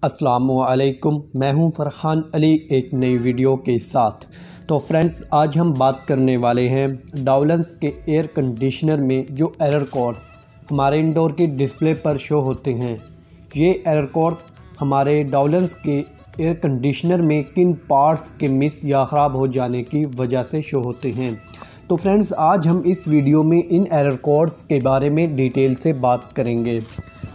अस्सलामुअलैकुम, मैं हूं फ़रहान अली एक नई वीडियो के साथ। तो फ्रेंड्स, आज हम बात करने वाले हैं डावलेंस के एयर कंडीशनर में जो एरर कोड्स हमारे इंडोर की डिस्प्ले पर शो होते हैं। ये एरर कोड्स हमारे डावलेंस के एयर कंडीशनर में किन पार्ट्स के मिस या ख़राब हो जाने की वजह से शो होते हैं। तो फ्रेंड्स, आज हम इस वीडियो में इन एरर कोड्स के बारे में डिटेल से बात करेंगे।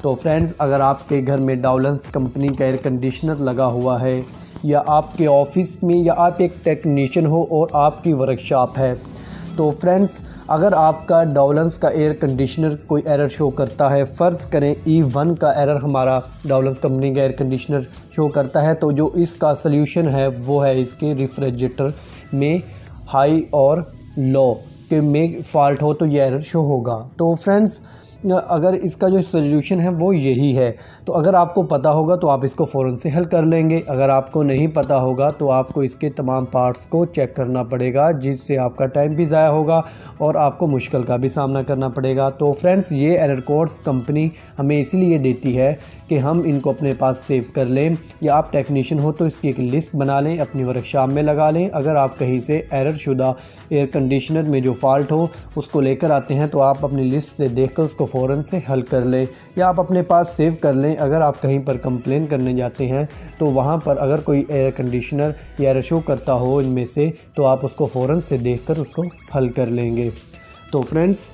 तो फ्रेंड्स, अगर आपके घर में डावलेंस कंपनी का एयर कंडीशनर लगा हुआ है या आपके ऑफिस में या आप एक टेक्नीशियन हो और आपकी वर्कशॉप है, तो फ्रेंड्स अगर आपका डावलेंस का एयर कंडीशनर कोई एरर शो करता है, फ़र्ज़ करें E1 का एरर हमारा डावलेंस कंपनी का एयर कंडीशनर शो करता है, तो जो इसका सल्यूशन है वो है इसके रेफ्रिजरेटर में हाई और लो के में फ़ॉल्ट हो तो ये एरर शो होगा। तो फ्रेंड्स, अगर इसका जो सल्यूशन है वो यही है। तो अगर आपको पता होगा तो आप इसको फ़ौरन से हल कर लेंगे। अगर आपको नहीं पता होगा तो आपको इसके तमाम पार्ट्स को चेक करना पड़ेगा, जिससे आपका टाइम भी ज़ाया होगा और आपको मुश्किल का भी सामना करना पड़ेगा। तो फ्रेंड्स, ये एरर कोड्स कंपनी हमें इसीलिए देती है कि हम इनको अपने पास सेव कर लें, या आप टेक्नीशियन हो तो इसकी एक लिस्ट बना लें, अपनी वर्कशॉप में लगा लें। अगर आप कहीं से एरर शुदा एयर कंडीशनर में जो फ़ॉल्ट हो उसको लेकर आते हैं तो आप अपनी लिस्ट से देखकर उसको फ़ौरन से हल कर लें, या आप अपने पास सेव कर लें। अगर आप कहीं पर कंप्लेन करने जाते हैं तो वहाँ पर अगर कोई एयर कंडीशनर या एरर शो करता हो इनमें से, तो आप उसको फ़ौरन से देखकर उसको हल कर लेंगे। तो फ्रेंड्स,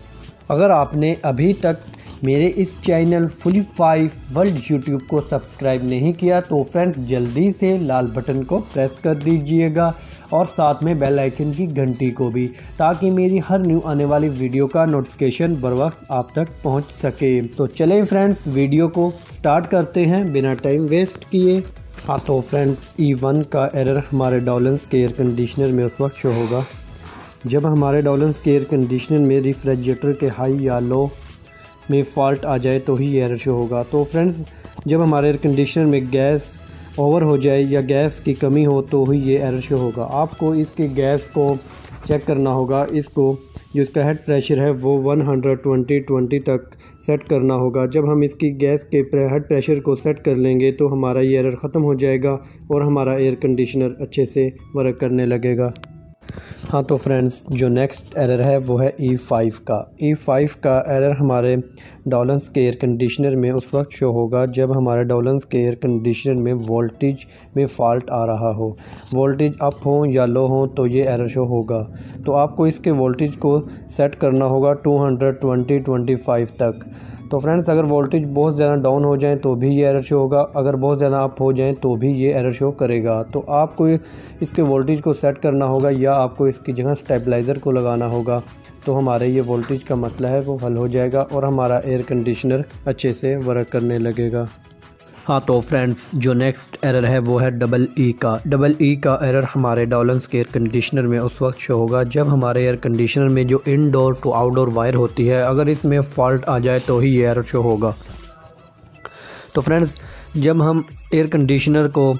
अगर आपने अभी तक मेरे इस चैनल फुली5 वर्ल्ड यूट्यूब को सब्सक्राइब नहीं किया तो फ्रेंड्स जल्दी से लाल बटन को प्रेस कर दीजिएगा और साथ में बेल आइकन की घंटी को भी, ताकि मेरी हर न्यू आने वाली वीडियो का नोटिफिकेशन बर वक्त आप तक पहुंच सके। तो चलें फ्रेंड्स, वीडियो को स्टार्ट करते हैं बिना टाइम वेस्ट किए। तो फ्रेंड्स, E1 का एरर हमारे डावलेंस के एयर कंडीशनर में उस वक्त शो होगा जब हमारे डावलेंस के एयर कंडीशनर में रेफ्रिजरेटर के हाई या लो में फ़ॉल्ट आ जाए तो ही ये एरर शो होगा। तो फ्रेंड्स, जब हमारे एयर कंडीशनर में गैस ओवर हो जाए या गैस की कमी हो तो ही ये एरर शो होगा। आपको इसके गैस को चेक करना होगा। इसको जो इसका हेड प्रेशर है वो 120 तक सेट करना होगा। जब हम इसकी गैस के हेड प्रेशर को सेट कर लेंगे तो हमारा ये एरर ख़त्म हो जाएगा और हमारा एयर कंडीशनर अच्छे से वर्क करने लगेगा। तो फ्रेंड्स, जो नेक्स्ट एरर है वो है E5 का। E5 का एरर हमारे डावलेंस के एयर कंडीशनर में उस वक्त शो होगा जब हमारे डावलेंस के एयर कंडीशनर में वोल्टेज में फ़ॉल्ट आ रहा हो। वोल्टेज अप हो या लो हो तो ये एरर शो होगा। तो आपको इसके वोल्टेज को सेट करना होगा 225 तक। तो फ्रेंड्स, अगर वोल्टेज बहुत ज़्यादा डाउन हो जाए तो भी ये एरर शो होगा, अगर बहुत ज़्यादा अप हो जाए तो भी ये एरर शो करेगा। तो आपको इसके वोल्टेज को सेट करना होगा या आपको इसकी जगह स्टेबलाइज़र को लगाना होगा, तो हमारे ये वोल्टेज का मसला है वो हल हो जाएगा और हमारा एयर कंडीशनर अच्छे से वर्क करने लगेगा। तो फ्रेंड्स, जो नेक्स्ट एरर है वो है डबल ई का एरर हमारे डावलेंस के एयर कंडीशनर में उस वक्त शो होगा जब हमारे एयर कंडीशनर में जो इनडोर टू आउटडोर वायर होती है, अगर इसमें फ़ॉल्ट आ जाए तो ही ये एरर शो होगा। तो फ्रेंड्स, जब हम एयर कंडीशनर को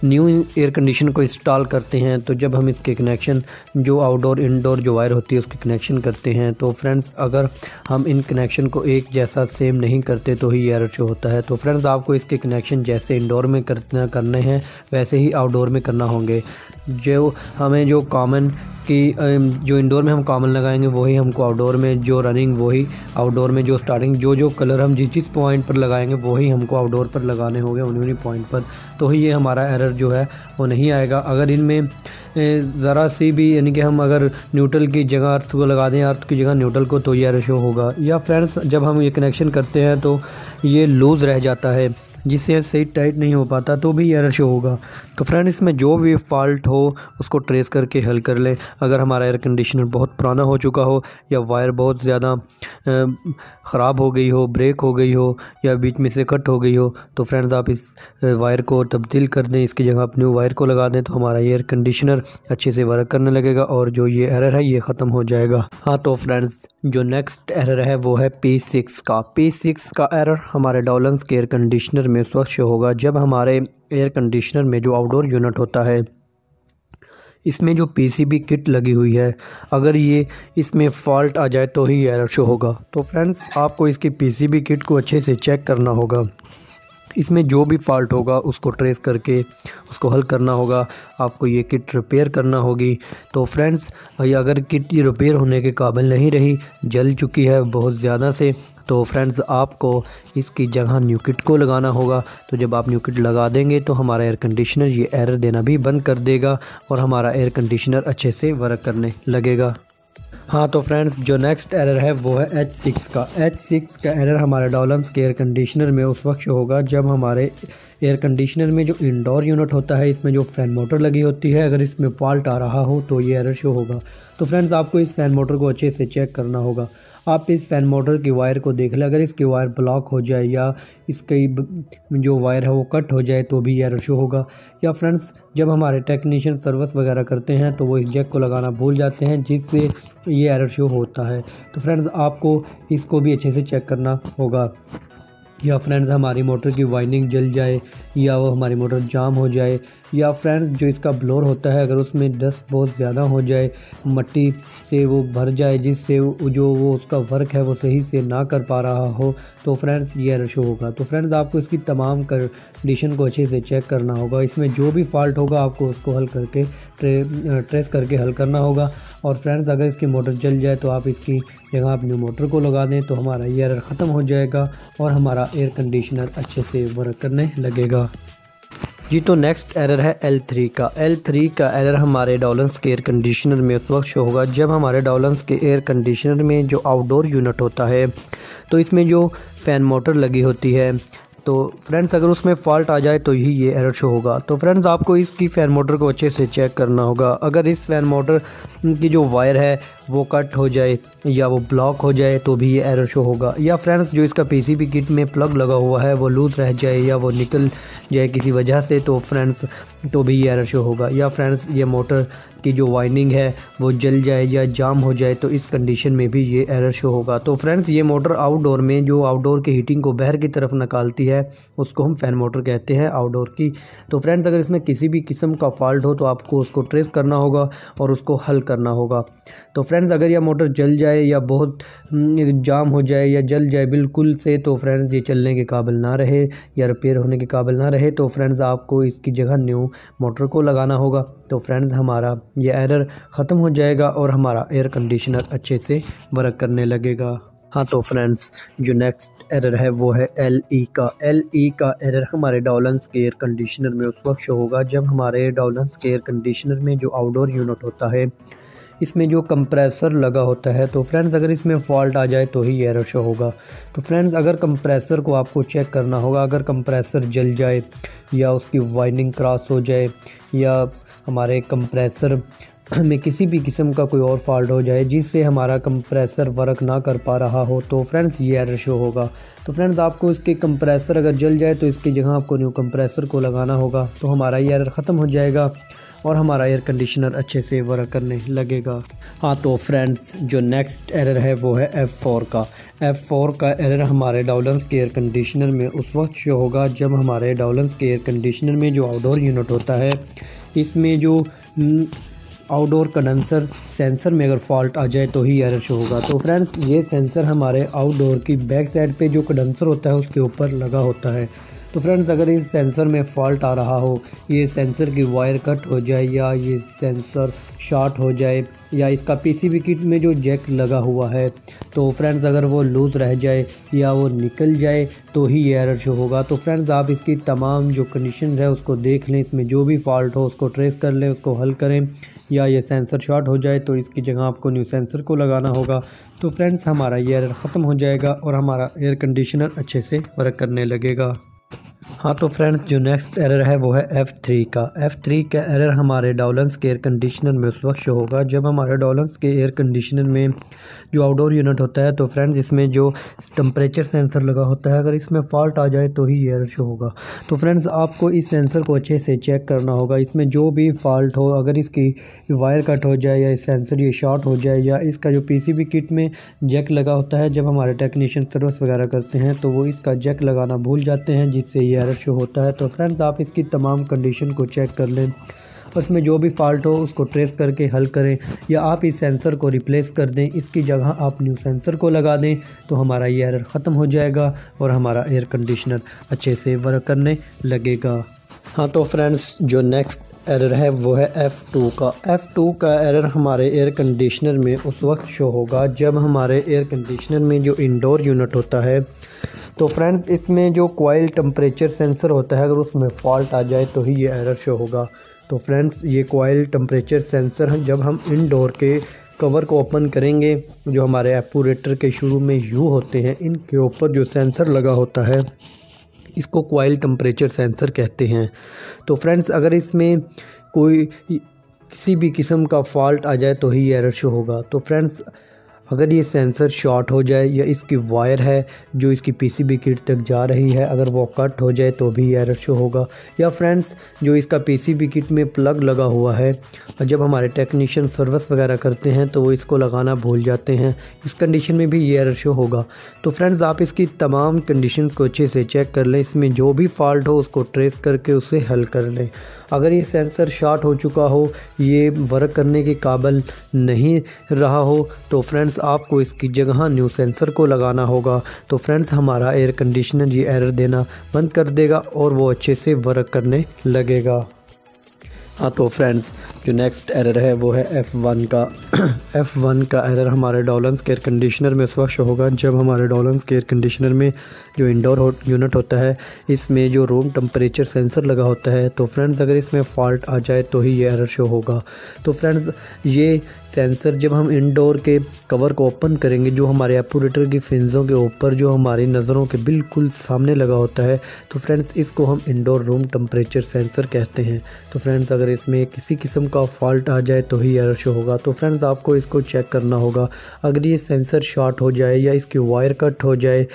न्यू एयर कंडीशनर को इंस्टॉल करते हैं तो जब हम इसके कनेक्शन जो आउटडोर इनडोर जो वायर होती है उसके कनेक्शन करते हैं, तो फ्रेंड्स अगर हम इन कनेक्शन को एक जैसा सेम नहीं करते तो ही एरर शो होता है। तो फ्रेंड्स, आपको इसके कनेक्शन जैसे इंडोर में करने हैं वैसे ही आउटडोर में करना होंगे। जो हमें जो कॉमन कि जो इंडोर में हम कॉमन लगाएंगे वही हमको आउटडोर में, जो रनिंग वही आउटडोर में, जो स्टार्टिंग जो कलर हम जिस पॉइंट पर लगाएंगे वही हमको आउटडोर पर लगाने होंगे उन्हीं पॉइंट पर, तो ही ये हमारा एरर जो है वो नहीं आएगा। अगर इनमें ज़रा सी भी, यानी कि हम अगर न्यूट्रल की जगह अर्थ को लगा दें, अर्थ की जगह न्यूट्रल को, तो ये एरर शो होगा। या फ्रेंड्स, जब हम ये कनेक्शन करते हैं तो ये लूज़ रह जाता है जिससे सही टाइट नहीं हो पाता तो भी एरर शो होगा। तो फ्रेंड, इसमें जो भी फ़ॉल्ट हो उसको ट्रेस करके हल कर लें। अगर हमारा एयर कंडीशनर बहुत पुराना हो चुका हो या वायर बहुत ज़्यादा ख़राब हो गई हो, ब्रेक हो गई हो या बीच में से कट हो गई हो, तो फ्रेंड्स आप इस वायर को तब्दील कर दें, इसकी जगह आप न्यू वायर को लगा दें, तो हमारा एयर कंडीशनर अच्छे से वर्क करने लगेगा और जो ये एरर है ये ख़त्म हो जाएगा। तो फ्रेंड्स, जो नेक्स्ट एरर है वो है P6 का एरर हमारे डावलेंस के एयर कंडीशनर में उस वक्त शो होगा जब हमारे एयर कंडीशनर में जो आउटडोर यूनिट होता है इसमें जो PCB किट लगी हुई है, अगर ये इसमें फ़ॉल्ट आ जाए तो ही एरर शो होगा। तो फ्रेंड्स, आपको इसकी PCB किट को अच्छे से चेक करना होगा। इसमें जो भी फॉल्ट होगा उसको ट्रेस करके उसको हल करना होगा। आपको ये किट रिपेयर करना होगी। तो फ्रेंड्स, अगर किट रिपेयर होने के काबिल नहीं रही, जल चुकी है बहुत ज़्यादा से, तो फ्रेंड्स आपको इसकी जगह न्यू किट को लगाना होगा। तो जब आप न्यू किट लगा देंगे तो हमारा एयर कंडीशनर ये एरर देना भी बंद कर देगा और हमारा एयर कंडीशनर अच्छे से वर्क करने लगेगा। हाँ तो फ्रेंड्स, जो नेक्स्ट एरर है वो है H6 का। H6 का एरर हमारे डॉलन्स के एयर कंडीशनर में उस वक्त शो होगा जब हमारे एयर कंडीशनर में जो इंडोर यूनिट होता है, इसमें जो फ़ैन मोटर लगी होती है, अगर इसमें फॉल्ट आ रहा हो तो ये एरर शो होगा। तो फ्रेंड्स, आपको इस फ़ैन मोटर को अच्छे से चेक करना होगा। आप इस फ़ैन मोटर की वायर को देख लें, अगर इसकी वायर ब्लॉक हो जाए या इसकी जो वायर है वो कट हो जाए तो भी एरर शो होगा। या फ्रेंड्स, जब हमारे टेक्नीशियन सर्विस वगैरह करते हैं तो वो इस जैक को लगाना भूल जाते हैं, जिससे ये एरर शो होता है। तो फ्रेंड्स, आपको इसको भी अच्छे से चेक करना होगा। या फ्रेंड्स, हमारी मोटर की वाइंडिंग जल जाए या वो हमारी मोटर जाम हो जाए, या फ्रेंड्स जो इसका ब्लोअर होता है अगर उसमें डस्ट बहुत ज़्यादा हो जाए, मट्टी से वो भर जाए, जिससे जो वो उसका वर्क है वो सही से ना कर पा रहा हो, तो फ्रेंड्स ये एरर शो होगा। तो फ्रेंड्स, आपको इसकी तमाम कंडीशन को अच्छे से चेक करना होगा। इसमें जो भी फॉल्ट होगा आपको उसको हल करके ट्रेस करके हल करना होगा। और फ्रेंड्स, अगर इसकी मोटर जल जाए तो आप इसकी जगह आप न्यू मोटर को लगा दें तो हमारा ये एरर ख़त्म हो जाएगा और हमारा एयर कंडीशनर अच्छे से वर्क करने लगेगा। जी, तो नेक्स्ट एरर है L3 का। L3 का एरर हमारे डॉलन्स के एयर कंडीशनर में उस वक्त शो होगा जब हमारे डॉलन्स के एयर कंडीशनर में जो आउटडोर यूनिट होता है, तो इसमें जो फ़ैन मोटर लगी होती है, तो फ्रेंड्स अगर उसमें फ़ॉल्ट आ जाए तो ही ये एरर शो होगा। तो फ्रेंड्स, आपको इसकी फ़ैन मोटर को अच्छे से चेक करना होगा। अगर इस फ़ैन मोटर की जो वायर है वो कट हो जाए या वो ब्लॉक हो जाए तो भी ये एरर शो होगा। या फ्रेंड्स, जो इसका पीसीबी किट में प्लग लगा हुआ है वो लूज़ रह जाए या वो निकल जाए किसी वजह से, तो फ्रेंड्स तो भी ये एरर शो होगा। या फ्रेंड्स, ये मोटर की जो वाइंडिंग है वो जल जाए या जाम हो जाए तो इस कंडीशन में भी ये एरर शो होगा। तो फ्रेंड्स, ये मोटर आउटडोर में जो आउटडोर की हीटिंग को बाहर की तरफ निकालती है उसको हम फ़ैन मोटर कहते हैं आउटडोर की। तो फ्रेंड्स, अगर इसमें किसी भी किस्म का फॉल्ट हो तो आपको उसको ट्रेस करना होगा और उसको हल करना होगा। तो फ्रेंड्स, अगर यह मोटर जल जाए या बहुत जाम हो जाए या जल जाए बिल्कुल से, तो फ्रेंड्स ये चलने के काबिल ना रहे या रिपेयर होने के काबिल ना रहे, तो फ्रेंड्स आपको इसकी जगह न्यू मोटर को लगाना होगा। तो फ्रेंड्स, हमारा ये एरर ख़त्म हो जाएगा और हमारा एयर कंडीशनर अच्छे से वर्क करने लगेगा। हाँ तो फ्रेंड्स, जो नेक्स्ट एरर है वो है LE का। LE का एरर हमारे डॉलन्स के एयर कंडीशनर में उस वक्त शो होगा जब हमारे डॉलन्स के एयर कंडीशनर में जो आउटडोर यूनिट होता है, इसमें जो कंप्रेसर लगा होता है, तो फ्रेंड्स अगर इसमें फ़ॉल्ट आ जाए तो ही एरर शो होगा। तो फ्रेंड्स, अगर कंप्रेसर को आपको चेक करना होगा। अगर कंप्रेसर जल जाए या उसकी वाइंडिंग क्रॉस हो जाए या हमारे कंप्रेसर में किसी भी किस्म का कोई और फॉल्ट हो जाए जिससे हमारा कंप्रेसर वर्क ना कर पा रहा हो, तो फ्रेंड्स ये एरर शो होगा। तो फ्रेंड्स, आपको इसके कंप्रेसर अगर जल जाए तो इसकी जगह आपको न्यू कंप्रेसर को लगाना होगा। तो हमारा ये एरर ख़त्म हो जाएगा और हमारा एयर कंडीशनर अच्छे से वर्क करने लगेगा। हाँ तो फ्रेंड्स, जो नेक्स्ट एरर है वो है F4 का। F4 का एरर हमारे डॉलन्स के एयर कंडीशनर में उस वक्त शो होगा जब हमारे डॉलन्स के एयर कंडीशनर में जो आउटडोर यूनिट होता है, इसमें जो आउटडोर कंडेंसर सेंसर में अगर फॉल्ट आ जाए तो ही एरर शो होगा। तो फ्रेंड्स, ये सेंसर हमारे आउटडोर की बैक साइड पे जो कंडेंसर होता है उसके ऊपर लगा होता है। तो फ्रेंड्स, अगर इस सेंसर में फ़ॉल्ट आ रहा हो, ये सेंसर की वायर कट हो जाए या ये सेंसर शॉर्ट हो जाए या इसका पीसीबी किट में जो जैक लगा हुआ है, तो फ्रेंड्स अगर वो लूज़ रह जाए या वो निकल जाए तो ही ये एरर शो होगा। तो फ्रेंड्स, आप इसकी तमाम जो कंडीशन है उसको देख लें, इसमें जो भी फॉल्ट हो उसको ट्रेस कर लें, उसको हल करें। या ये सेंसर शॉर्ट हो जाए तो इसकी जगह आपको न्यू सेंसर को लगाना होगा। तो फ्रेंड्स, हमारा ये एरर ख़त्म हो जाएगा और हमारा एयर कंडीशनर अच्छे से वर्क करने लगेगा। हाँ तो फ्रेंड्स, जो नेक्स्ट एरर है वो है F3 का। F3 का एरर हमारे डॉलन्स के एयर कंडीशनर में उस वक्त शो होगा जब हमारे डॉलन्स के एयर कंडीशनर में जो आउटडोर यूनिट होता है, तो फ्रेंड्स इसमें जो टेम्परेचर सेंसर लगा होता है, अगर इसमें फ़ॉल्ट आ जाए तो ही ये एरर शो होगा। तो फ्रेंड्स, आपको इस सेंसर को अच्छे से चेक करना होगा। इसमें जो भी फॉल्ट हो, अगर इसकी वायर कट हो जाए या इस सेंसर ये शॉर्ट हो जाए या इसका जो पीसीबी किट में जैक लगा होता है, जब हमारे टेक्नीशियन सर्विस वगैरह करते हैं तो वो इसका जैक लगाना भूल जाते हैं, जिससे ये एरर शो होता है। तो फ्रेंड्स, आप इसकी तमाम कंडीशन को चेक कर लें। और इसमें जो भी फॉल्ट हो उसको ट्रेस करके हल करें, या आप इस सेंसर को रिप्लेस कर दें, इसकी जगह आप न्यू सेंसर को लगा दें तो हमारा ये एरर ख़त्म हो जाएगा और हमारा एयर कंडीशनर अच्छे से वर्क करने लगेगा। हाँ तो फ्रेंड्स, जो नेक्स्ट एरर है वो है F2 का। F2 का एरर हमारे एयर कंडीशनर में उस वक्त शो होगा जब हमारे एयर कंडीशनर में जो इंडोर यूनिट होता है, तो फ्रेंड्स इसमें जो कॉइल टेम्परेचर सेंसर होता है, अगर उसमें फ़ॉल्ट आ जाए तो ही ये एरर शो होगा। तो फ्रेंड्स ये कॉइल टेम्परेचर सेंसर जब हम इंडोर के कवर को ओपन करेंगे, जो हमारे एपोरेटर के शुरू में यू होते हैं, इनके ऊपर जो सेंसर लगा होता है इसको कॉइल टेम्परेचर सेंसर कहते हैं। तो फ्रेंड्स अगर इसमें कोई किसी भी किस्म का फॉल्ट आ जाए तो ही एरर शो होगा। तो फ्रेंड्स अगर ये सेंसर शॉर्ट हो जाए या इसकी वायर है जो इसकी पीसीबी किट तक जा रही है, अगर वो कट हो जाए तो भी एरर शो होगा। या फ्रेंड्स जो इसका पीसीबी किट में प्लग लगा हुआ है, जब हमारे टेक्नीशियन सर्विस वगैरह करते हैं तो वो इसको लगाना भूल जाते हैं, इस कंडीशन में भी ये एरर शो होगा। तो फ्रेंड्स आप इसकी तमाम कंडीशन को अच्छे से चेक कर लें, इसमें जो भी फॉल्ट हो उसको ट्रेस करके उसे हल कर लें। अगर ये सेंसर शॉर्ट हो चुका हो, ये वर्क करने के काबिल नहीं रहा हो, तो फ्रेंड्स आपको इसकी जगह न्यू सेंसर को लगाना होगा। तो फ्रेंड्स हमारा एयर कंडीशनर ये एरर देना बंद कर देगा और वो अच्छे से वर्क करने लगेगा। हाँ तो फ्रेंड्स जो नेक्स्ट एरर है वो है F1 का। F1 का एरर हमारे डॉलन्स के एयर कंडीशनर में उस वक्त शो होगा जब हमारे डॉलन्स के एयर कंडीशनर में जो इंडोर यूनिट होता है, इसमें जो रूम टेम्परेचर सेंसर लगा होता है, तो फ्रेंड्स अगर इसमें फ़ॉल्ट आ जाए तो ही ये एरर शो होगा। तो फ्रेंड्स ये सेंसर जब हम इंडोर के कवर को ओपन करेंगे, जो हमारे एपोरेटर की फिंज़ों के ऊपर जो हमारी नज़रों के बिल्कुल सामने लगा होता है, तो फ्रेंड्स इसको हम इंडोर रूम टेम्परेचर सेंसर कहते हैं। तो फ्रेंड्स अगर इसमें किसी किस्म का फॉल्ट आ जाए तो ही एरर शो होगा। तो फ्रेंड्स आपको इसको चेक करना होगा। अगर ये सेंसर शॉर्ट हो जाए या इसकी वायर कट हो जाए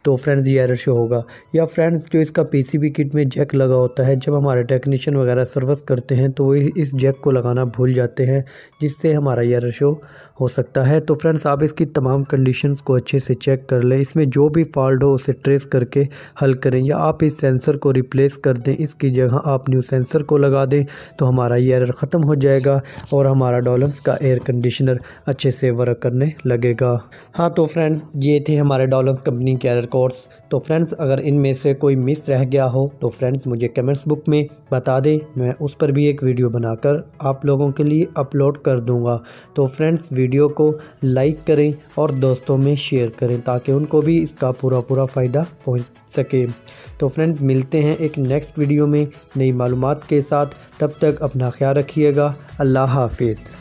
तो फ्रेंड्स ये एरर शो होगा। या फ्रेंड्स जो इसका पीसीबी किट में जैक लगा होता है, जब हमारे टेक्नीशियन वगैरह सर्विस करते हैं तो वो इस जैक को लगाना भूल जाते हैं, जिससे हमारा ये एरर शो हो सकता है। तो फ्रेंड्स आप इसकी तमाम कंडीशंस को अच्छे से चेक कर लें, इसमें जो भी फॉल्ट हो उसे ट्रेस करके हल करें, या आप इस सेंसर को रिप्लेस कर दें, इसकी जगह आप न्यू सेंसर को लगा दें तो हमारा ये एरर ख़त्म हो जाएगा और हमारा डॉलन्स का एयर कंडीशनर अच्छे से वर्क करने लगेगा। हाँ तो फ्रेंड्स ये थे हमारे डॉलन्स कंपनी के एरर कोड्स। तो फ्रेंड्स अगर इनमें से कोई मिस रह गया हो तो फ्रेंड्स मुझे कमेंट्स बुक में बता दें, मैं उस पर भी एक वीडियो बनाकर आप लोगों के लिए अपलोड कर दूंगा। तो फ्रेंड्स वीडियो को लाइक करें और दोस्तों में शेयर करें ताकि उनको भी इसका पूरा फ़ायदा पहुंच सके। तो फ्रेंड्स मिलते हैं एक नेक्स्ट वीडियो में नई मालूमात के साथ, तब तक अपना ख्याल रखिएगा। अल्लाह हाफिज़।